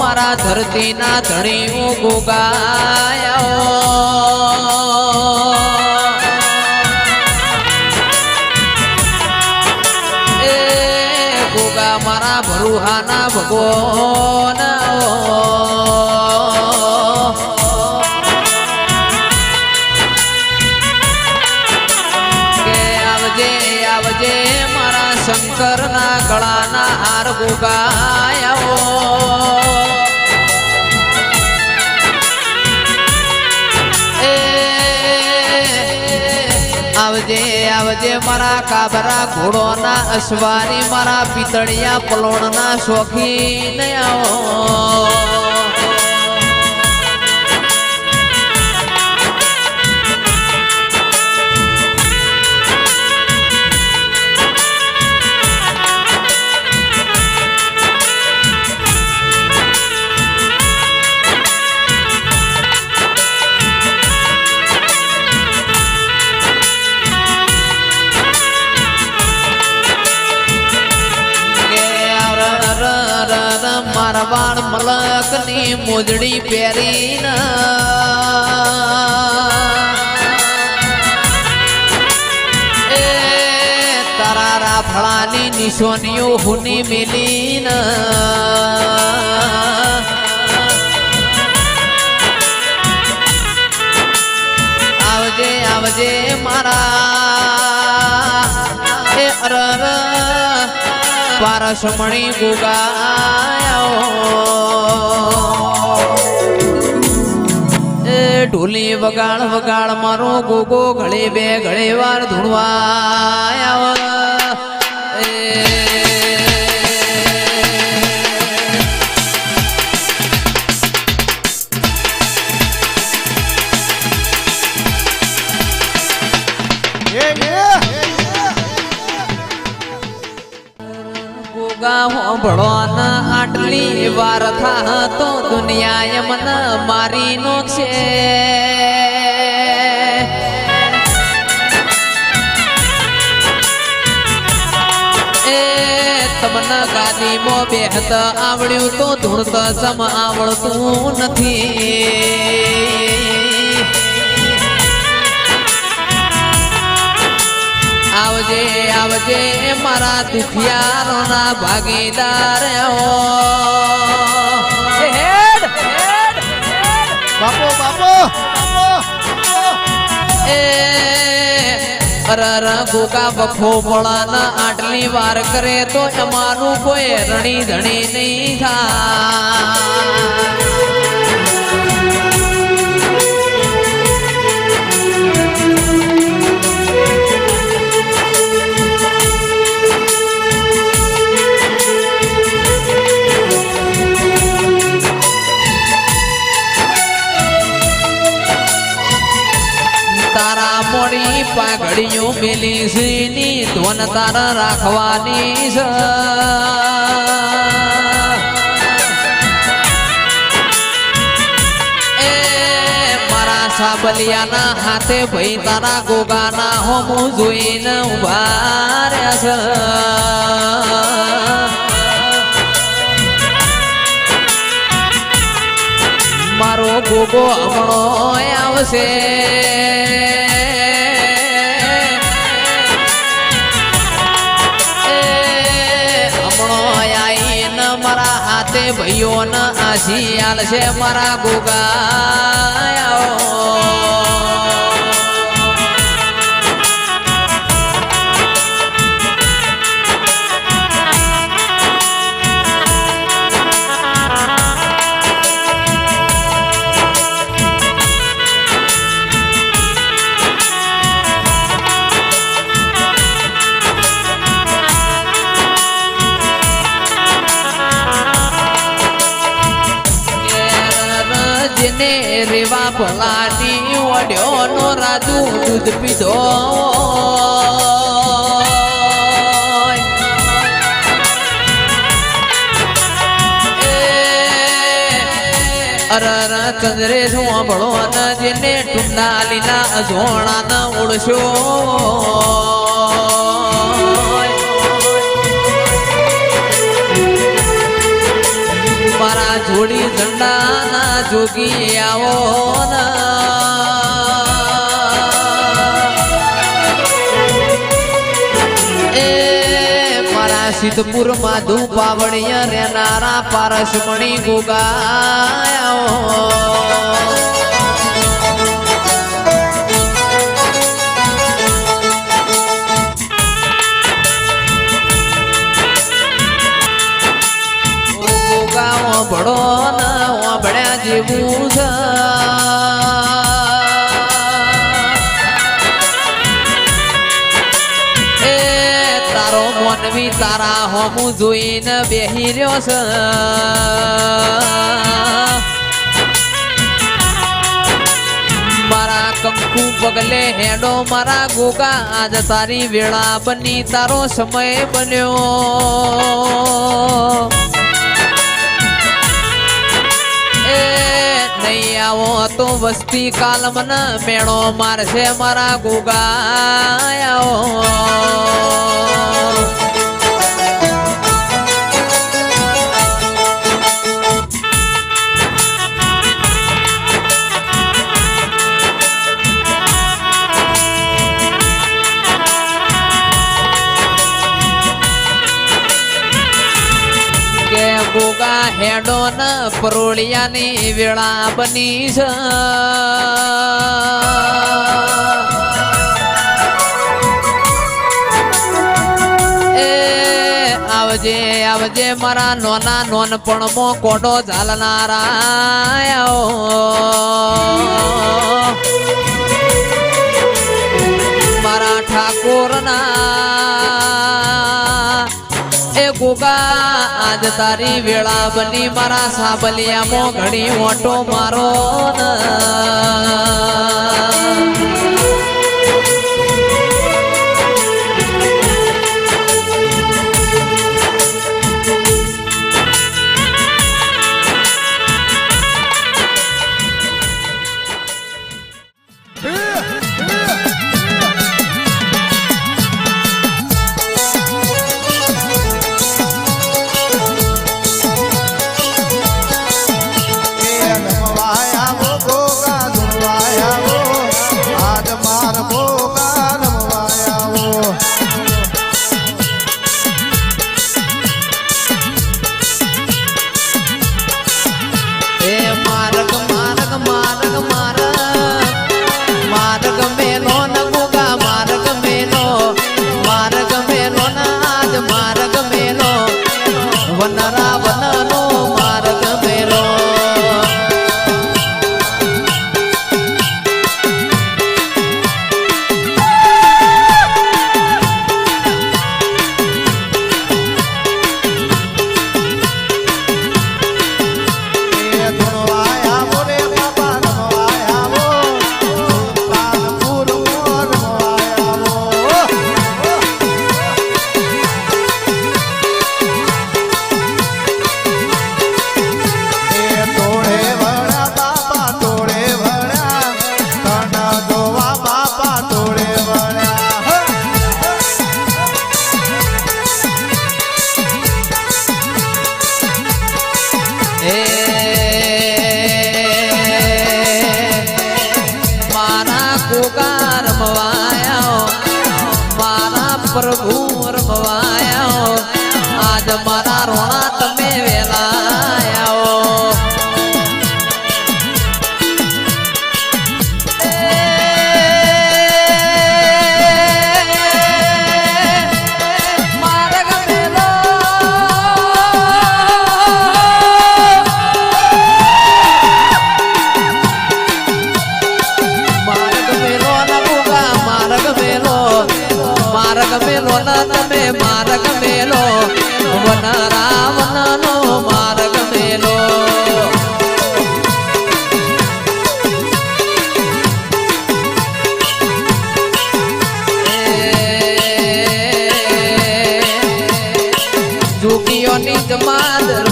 મારા ધરતીના ધણી ગોગાયો એ ગોગા મારા ભરુહાના ભગવાન શંકરના ગળાના હાર ગોગાયો આવજે આવજે મારા કાબરા ઘોડોના અસવારી મારા પિતળિયા પલોણના શોખીન આવો મારવાડ મલકની મોજડી પહેરીને એ તારા રાફળાની નિશાનીઓ હુની મેલીને આવજે આવજે મારા એ અરર પારસમણી ગોગાયો એ ઢોલી વગાડ વગાડ મારો ગોગો ઘડે બે ઘડે વાર ધૂણવાયો ભણોન આટલી વાર થા તો દુનિયા મન મારી નો છે એ તમને ગાદીમાં બેહત આવડ્યું તો ધૂણત સમ આવડતું નથી આવજે આવજે મારા દુખિયારોના ભાગીદાર બાપો બાપો એ અરર ગોગા બખો ભોળાના આટલી વાર કરે તો અમારું કોઈ રણી ધણી નહીં થાય તારા મોડી પાઘડીઓ મેલી સીની ધોન તારા રાખવાની છે એ મારા સાબલિયાના હાથે ભાઈ તારા ગોગાના હોમું જોઈને ઉભા રહ્યા છે મારો ગોગો હમણો આવશે હમણો આવીને મારા હાથે ભાઈઓને આશી આલશે મારા ગોગા રેવા ભલાની ઓડ્યો નો રાજુ દૂધ પીધો અરર ચંદ્રે સાંભળો ન જેને ટુંડા લીલા અજોણા ન ઉડશો મારા જોડી ઝંડાના જોગી આવો એ મારા સિદ્ધપુર માધુ પાવડિયા રેનારા પારસમણી ગોગાયા ભણો ના ભણ્યા જેવું છે એ તારો મોનવી તારા હોમું જોઈને બેહી રહ્યો છે મારા કંકુ પગલે હેડો મારા ગોગા આજ તારી વેળા બની તારો સમય બન્યો નહીં આવો તો વસ્તી કાલ મને મેળો મારશે મારા ગોગા ગોગા હેડો ન પરોળિયાની વેળા બની છે એ આવજે આવજે મારા નોના નોનપણમાં કોટો ઝાલનારા મારા ઠાકોરના એ ગોગા આજ તારી વેળા બની મારા સાબલિયામાં ઘણી ઓટો મારો પ્રભુ રમવાયો આજ મારા રોણા તમે વેલાયો માર્ગ મેલો ના ભૂગા માર્ગ મેલો ના તમે માર્ગ મેલો વન રાવણ નો માર્ગ મેલો જોગીઓની જમાત